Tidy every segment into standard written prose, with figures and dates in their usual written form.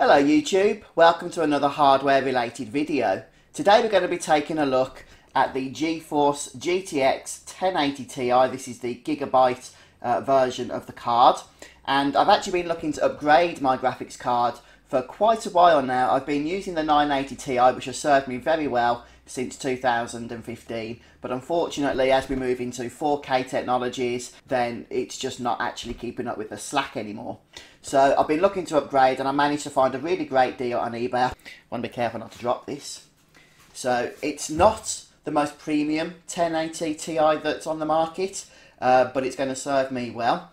Hello YouTube, welcome to another hardware related video. Today we're going to be taking a look at the GeForce GTX 1080 Ti. This is the gigabyte version of the card, and I've actually been looking to upgrade my graphics card for quite a while now. I've been using the 980 Ti, which has served me very well since 2015, but unfortunately as we move into 4K technologies, then it's just not actually keeping up with the slack anymore. So I've been looking to upgrade, and I managed to find a really great deal on eBay. I want to be careful not to drop this. So it's not the most premium 1080 Ti that's on the market, but it's going to serve me well.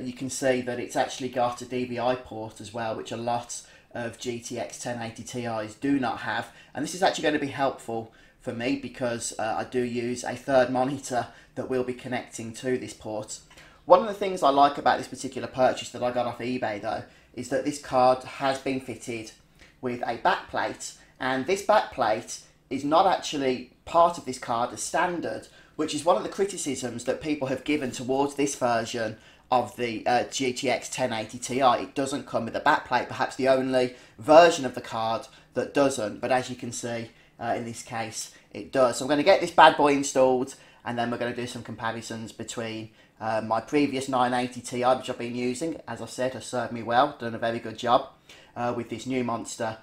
You can see that it's actually got a DVI port as well, which a lot of GTX 1080 Ti's do not have, and this is actually going to be helpful for me because I do use a third monitor that will be connecting to this port. One of the things I like about this particular purchase that I got off eBay though is that this card has been fitted with a backplate, and this backplate is not actually part of this card as standard, which is one of the criticisms that people have given towards this version of the GTX 1080 Ti. It doesn't come with a backplate, perhaps the only version of the card that doesn't, but as you can see in this case it does. So I'm going to get this bad boy installed, and then we're going to do some comparisons between my previous 980 Ti, which I've been using, as I said, has served me well, done a very good job, with this new monster.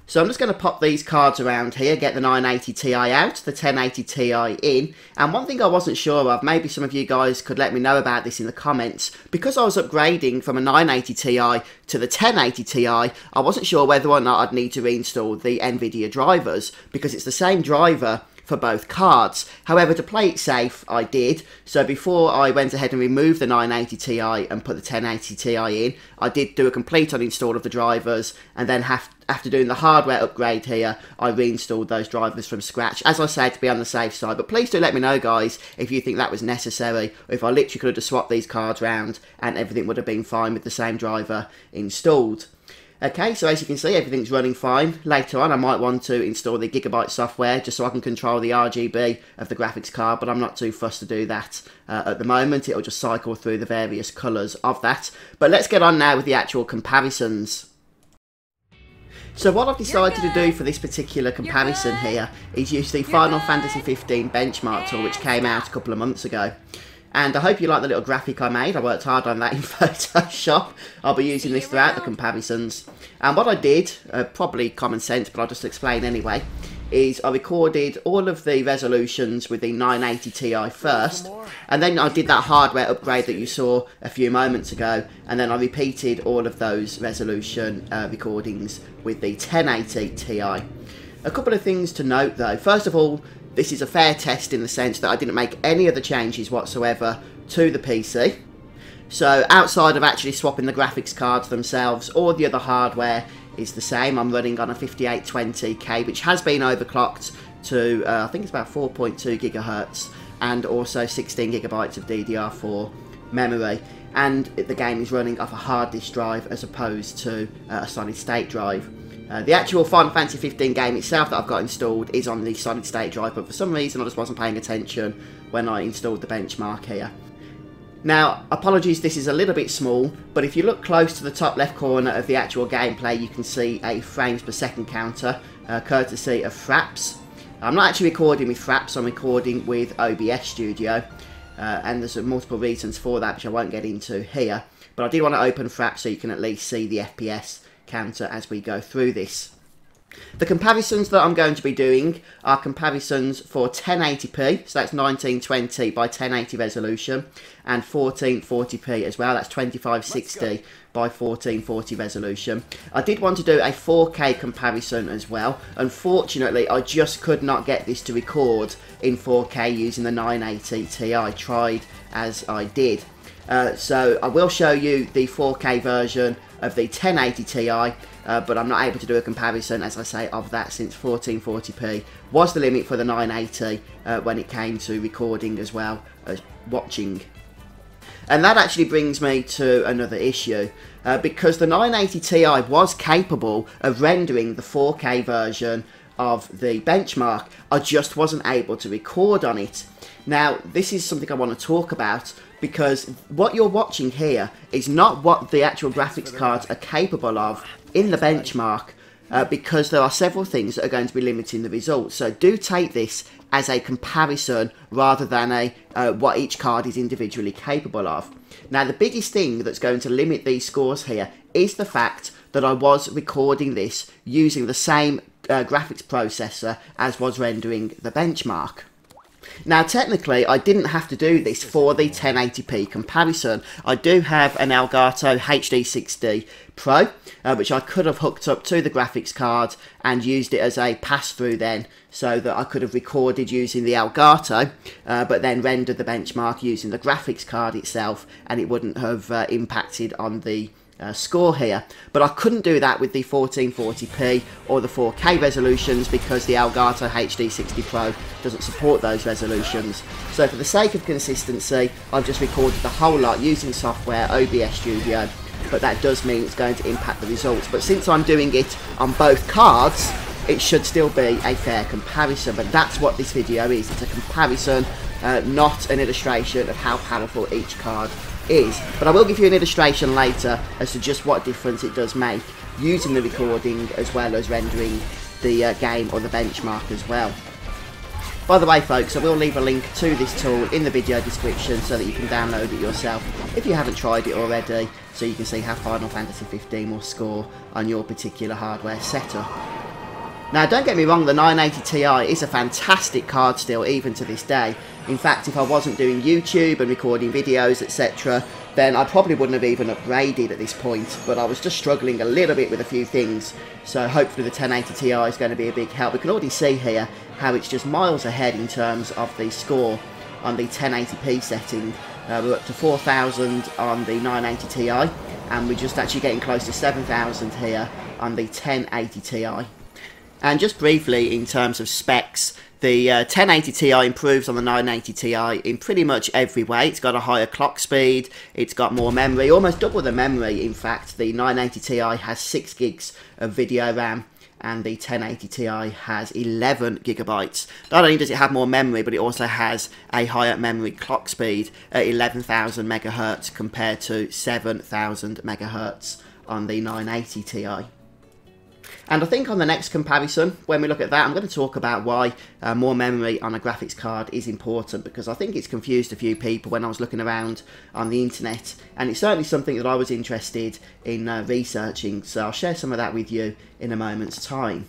So I'm just going to pop these cards around here, get the 980 Ti out, the 1080 Ti in, and one thing I wasn't sure of, maybe some of you guys could let me know about this in the comments, because I was upgrading from a 980 Ti to the 1080 Ti, I wasn't sure whether or not I'd need to reinstall the Nvidia drivers, because it's the same driver for both cards. However, to play it safe, I did. So before I went ahead and removed the 980 Ti and put the 1080 Ti in, I did do a complete uninstall of the drivers, and then after doing the hardware upgrade here, I reinstalled those drivers from scratch, as I said, to be on the safe side. But please do let me know, guys, if you think that was necessary, or if I literally could have just swapped these cards around and everything would have been fine with the same driver installed. Okay, so as you can see, everything's running fine. Later on, I might want to install the Gigabyte software just so I can control the RGB of the graphics card, but I'm not too fussed to do that at the moment. It'll just cycle through the various colours of that. But let's get on now with the actual comparisons. So what I've decided to do for this particular comparison here is use the Final Fantasy 15 Benchmark tool, which came out a couple of months ago. And I hope you like the little graphic I made. I worked hard on that in Photoshop. I'll be using this throughout the comparisons. And what I did, probably common sense, but I'll just explain anyway, is I recorded all of the resolutions with the 980 Ti first, and then I did that hardware upgrade that you saw a few moments ago, and then I repeated all of those resolution recordings with the 1080 Ti. A couple of things to note though. First of all, this is a fair test in the sense that I didn't make any other changes whatsoever to the PC. So outside of actually swapping the graphics cards themselves, all the other hardware is the same. I'm running on a 5820K, which has been overclocked to, I think it's about 4.2 gigahertz, and also 16 gigabytes of DDR4 memory. And the game is running off a hard disk drive as opposed to a solid state drive. The actual Final Fantasy 15 game itself that I've got installed is on the solid state drive, but for some reason I just wasn't paying attention when I installed the benchmark here. Now, apologies, this is a little bit small, but if you look close to the top left corner of the actual gameplay, you can see a frames per second counter, courtesy of Fraps. I'm not actually recording with Fraps, I'm recording with OBS Studio, and there's multiple reasons for that, which I won't get into here, but I did want to open Fraps so you can at least see the FPS counter as we go through this. The comparisons that I'm going to be doing are comparisons for 1080p, so that's 1920 by 1080 resolution, and 1440p as well, that's 2560 by 1440 resolution. I did want to do a 4K comparison as well. Unfortunately, I just could not get this to record in 4K using the 980 Ti. I tried as I did. So I will show you the 4K version of the 1080 Ti, but I'm not able to do a comparison, as I say, of that, since 1440p was the limit for the 980 when it came to recording as well as watching. And that actually brings me to another issue, because the 980 Ti was capable of rendering the 4K version of the Benchmark. I just wasn't able to record on it. Now, this is something I want to talk about, because what you're watching here is not what the actual graphics cards are capable of in the benchmark because there are several things that are going to be limiting the results. So do take this as a comparison rather than a what each card is individually capable of. Now, the biggest thing that's going to limit these scores here is the fact that I was recording this using the same graphics processor as was rendering the benchmark. Now, technically, I didn't have to do this for the 1080p comparison. I do have an Elgato HD60 Pro, which I could have hooked up to the graphics card and used it as a pass-through then, so that I could have recorded using the Elgato, but then rendered the benchmark using the graphics card itself, and it wouldn't have impacted on the score here. But I couldn't do that with the 1440p or the 4K resolutions because the Elgato HD60 Pro doesn't support those resolutions. So for the sake of consistency, I've just recorded the whole lot using software OBS Studio, but that does mean it's going to impact the results. But since I'm doing it on both cards, it should still be a fair comparison. But that's what this video is. It's a comparison, not an illustration of how powerful each card is. But I will give you an illustration later as to just what difference it does make using the recording as well as rendering the game or the benchmark as well. By the way, folks, I will leave a link to this tool in the video description so that you can download it yourself if you haven't tried it already, so you can see how Final Fantasy 15 will score on your particular hardware setup. Now, don't get me wrong, the 980 Ti is a fantastic card still, even to this day. In fact, if I wasn't doing YouTube and recording videos, etc., then I probably wouldn't have even upgraded at this point, but I was just struggling a little bit with a few things, so hopefully the 1080 Ti is going to be a big help. We can already see here how it's just miles ahead in terms of the score on the 1080p setting. We're up to 4,000 on the 980 Ti, and we're just actually getting close to 7,000 here on the 1080 Ti. And just briefly, in terms of specs, the 1080 Ti improves on the 980 Ti in pretty much every way. It's got a higher clock speed, it's got more memory, almost double the memory. In fact, the 980 Ti has 6 gigs of video RAM, and the 1080 Ti has 11 gigabytes. Not only does it have more memory, but it also has a higher memory clock speed at 11,000 megahertz compared to 7,000 megahertz on the 980 Ti. And I think on the next comparison, when we look at that, I'm going to talk about why more memory on a graphics card is important, because I think it's confused a few people when I was looking around on the internet, and it's certainly something that I was interested in researching, so I'll share some of that with you in a moment's time.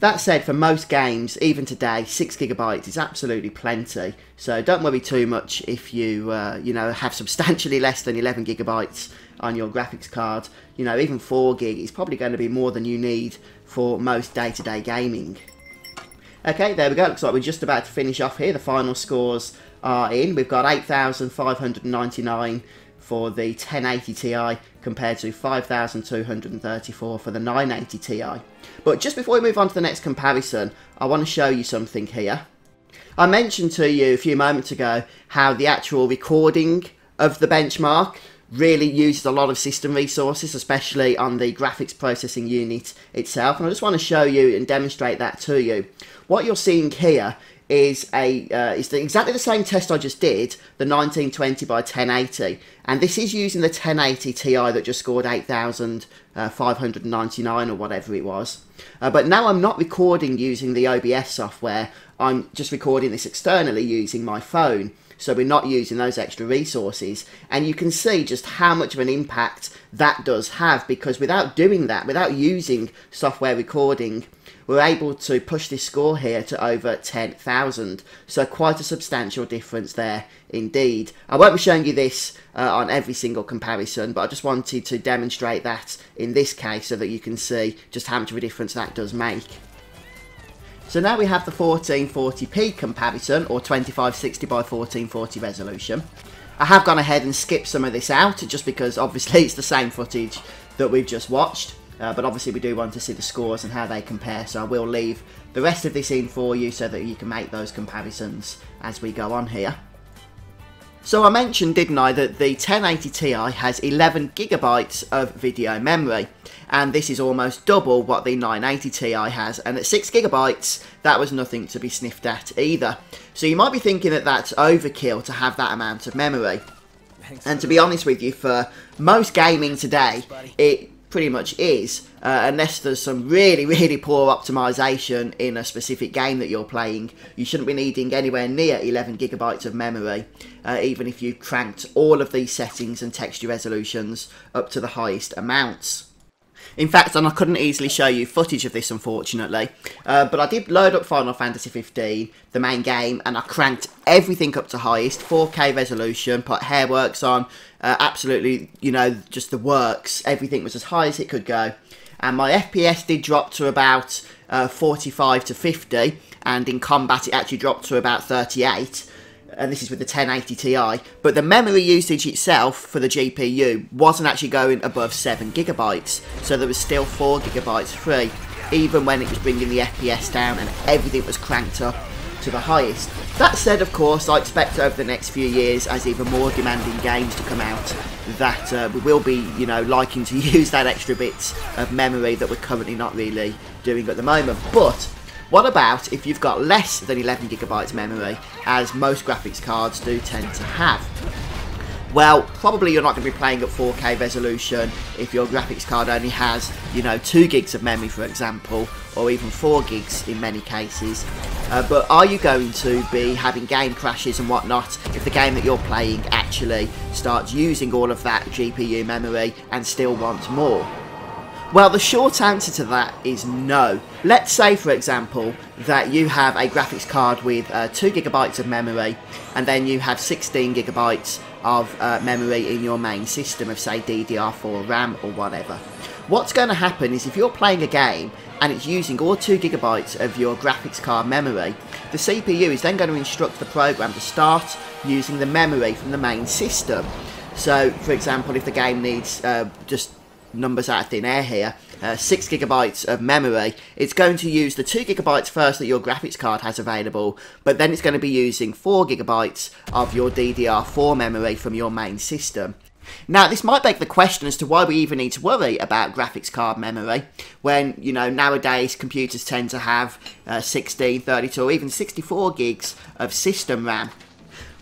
That said, for most games, even today, 6 gigabytes is absolutely plenty, so don't worry too much if you, have substantially less than 11 gigabytes on your graphics card. Even 4 gig is probably going to be more than you need for most day-to-day gaming. Okay, there we go. Looks like we're just about to finish off here. The final scores are in. We've got 8,599 for the 1080 Ti compared to 5,234 for the 980 Ti. But just before we move on to the next comparison, I want to show you something here. I mentioned to you a few moments ago how the actual recording of the benchmark really uses a lot of system resources, especially on the graphics processing unit itself, and I just want to show you and demonstrate that to you. What you're seeing here is exactly the same test I just did, the 1920 by 1080, and this is using the 1080 Ti that just scored 8,599 or whatever it was. But now I'm not recording using the OBS software, I'm just recording this externally using my phone. So we're not using those extra resources, and you can see just how much of an impact that does have, because without doing that, without using software recording, we're able to push this score here to over 10,000. So quite a substantial difference there indeed. I won't be showing you this on every single comparison, but I just wanted to demonstrate that in this case so that you can see just how much of a difference that does make. So now we have the 1440p comparison, or 2560 by 1440 resolution. I have gone ahead and skipped some of this out, just because obviously it's the same footage that we've just watched. But obviously we do want to see the scores and how they compare, so I will leave the rest of this in for you so that you can make those comparisons as we go on here. So I mentioned, didn't I, that the 1080 Ti has 11 gigabytes of video memory, and this is almost double what the 980 Ti has, and at 6 gigabytes that was nothing to be sniffed at either. So you might be thinking that that's overkill to have that amount of memory, and to be honest with you, for most gaming today, it pretty much is, unless there's some really poor optimization in a specific game that you're playing. You shouldn't be needing anywhere near 11 gigabytes of memory, even if you cranked all of these settings and texture resolutions up to the highest amounts. In fact, and I couldn't easily show you footage of this, unfortunately, but I did load up Final Fantasy 15, the main game, and I cranked everything up to highest, 4K resolution, put Hairworks on, absolutely, you know, just the works. Everything was as high as it could go. And my FPS did drop to about 45 to 50, and in combat it actually dropped to about 38. And this is with the 1080 Ti, but the memory usage itself for the GPU wasn't actually going above 7 gigabytes, so there was still 4 gigabytes free, even when it was bringing the FPS down and everything was cranked up to the highest. That said, of course, I expect over the next few years, as even more demanding games to come out, that we will be, you know, liking to use that extra bits of memory that we're currently not really doing at the moment. But what about if you've got less than 11 gigabytes memory, as most graphics cards do tend to have? Well, probably you're not going to be playing at 4K resolution if your graphics card only has, you know, 2 gigs of memory, for example, or even 4 gigs in many cases. But are you going to be having game crashes and whatnot if the game that you're playing actually starts using all of that GPU memory and still wants more? Well, the short answer to that is no. Let's say, for example, that you have a graphics card with 2 gigabytes of memory, and then you have 16 gigabytes of memory in your main system of, say, DDR4 RAM or whatever. What's going to happen is if you're playing a game and it's using all 2 gigabytes of your graphics card memory, the CPU is then going to instruct the program to start using the memory from the main system. So, for example, if the game needs just numbers out of thin air here, 6 gigabytes of memory, it's going to use the 2 gigabytes first that your graphics card has available, but then it's going to be using 4 gigabytes of your DDR4 memory from your main system. Now, this might beg the question as to why we even need to worry about graphics card memory when, you know, nowadays computers tend to have 16, 32 or even 64 gigs of system RAM.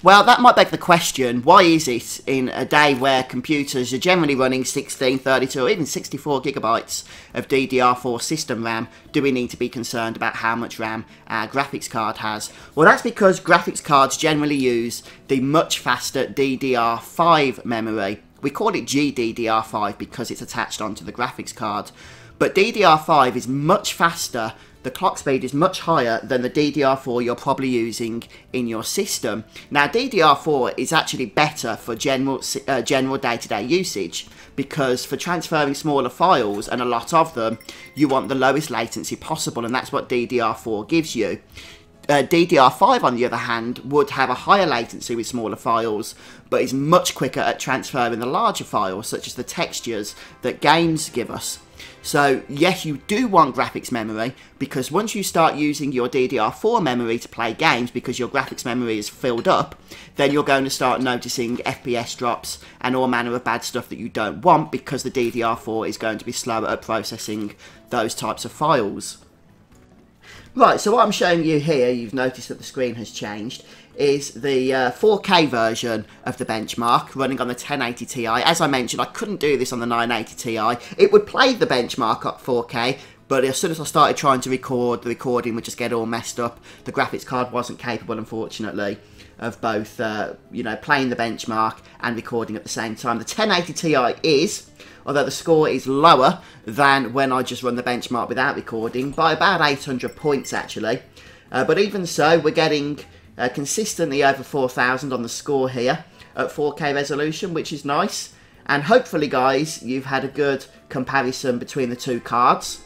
Well, that might beg the question, why is it in a day where computers are generally running 16, 32 or even 64 gigabytes of DDR4 system RAM, do we need to be concerned about how much RAM our graphics card has? Well, that's because graphics cards generally use the much faster DDR5 memory. We call it GDDR5 because it's attached onto the graphics card. But DDR5 is much faster. The clock speed is much higher than the DDR4 you're probably using in your system. Now, DDR4 is actually better for general day-to-day usage, because for transferring smaller files, and a lot of them, you want the lowest latency possible, and that's what DDR4 gives you. DDR5, on the other hand, would have a higher latency with smaller files, but is much quicker at transferring the larger files, such as the textures that games give us. So yes, you do want graphics memory, because once you start using your DDR4 memory to play games because your graphics memory is filled up, then you're going to start noticing FPS drops and all manner of bad stuff that you don't want, because the DDR4 is going to be slower at processing those types of files. Right, so what I'm showing you here, you've noticed that the screen has changed, is the 4K version of the Benchmark running on the 1080 Ti. As I mentioned, I couldn't do this on the 980 Ti. It would play the Benchmark at 4K, but as soon as I started trying to record, the recording would just get all messed up. The graphics card wasn't capable, unfortunately, of both, you know, playing the Benchmark and recording at the same time. The 1080 Ti is, although the score is lower than when I just run the Benchmark without recording, by about 800 points actually. But even so, we're getting consistently over 4,000 on the score here at 4K resolution, which is nice. And hopefully, guys, you've had a good comparison between the two cards.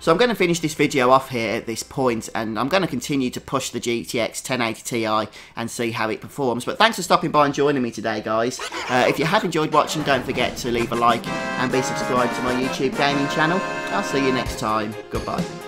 So I'm going to finish this video off here at this point, and I'm going to continue to push the GTX 1080 Ti and see how it performs. But thanks for stopping by and joining me today, guys. If you have enjoyed watching, don't forget to leave a like and be subscribed to my YouTube gaming channel. I'll see you next time. Goodbye.